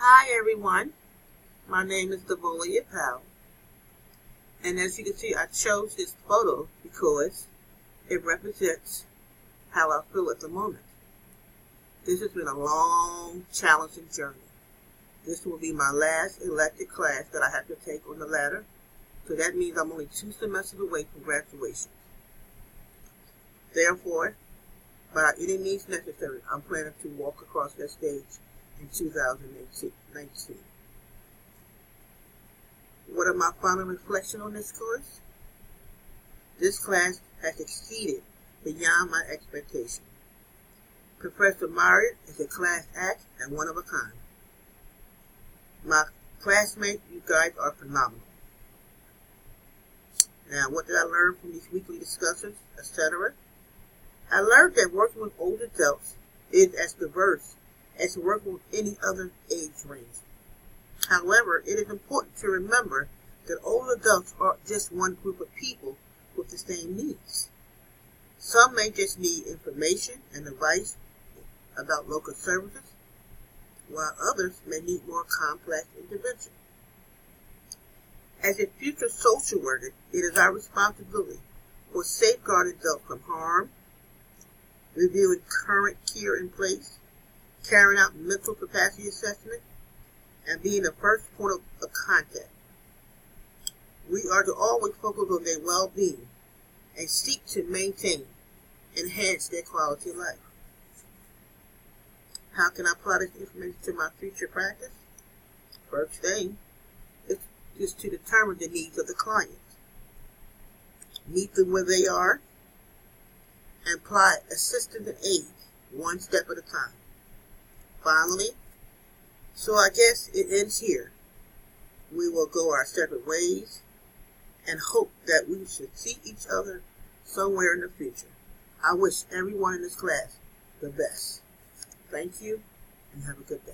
Hi everyone, my name is Devolia Powell, and as you can see I chose this photo because it represents how I feel at the moment. This has been a long, challenging journey. This will be my last elective class that I have to take on the ladder, so that means I'm only 2 semesters away from graduation. Therefore, by any means necessary, I'm planning to walk across that stage in 2019. What are my final reflections on this course? This class has exceeded beyond my expectation. Professor Myrick is a class act and one of a kind. My classmates, you guys are phenomenal. Now, what did I learn from these weekly discussions, etc.? I learned that working with older adults is as diverse as working with any other age range. However, it is important to remember that older adults aren't just one group of people with the same needs. Some may just need information and advice about local services, while others may need more complex intervention. As a future social worker, it is our responsibility for safeguarding adults from harm, reviewing current care in place, carrying out mental capacity assessment, and being the first point of contact. We are to always focus on their well-being and seek to maintain, enhance their quality of life. How can I apply this information to my future practice? First thing is to determine the needs of the client. Meet them where they are and apply assistance and aid one step at a time. Finally, so I guess it ends here. We will go our separate ways and hope that we should see each other somewhere in the future. I wish everyone in this class the best. Thank you and have a good day.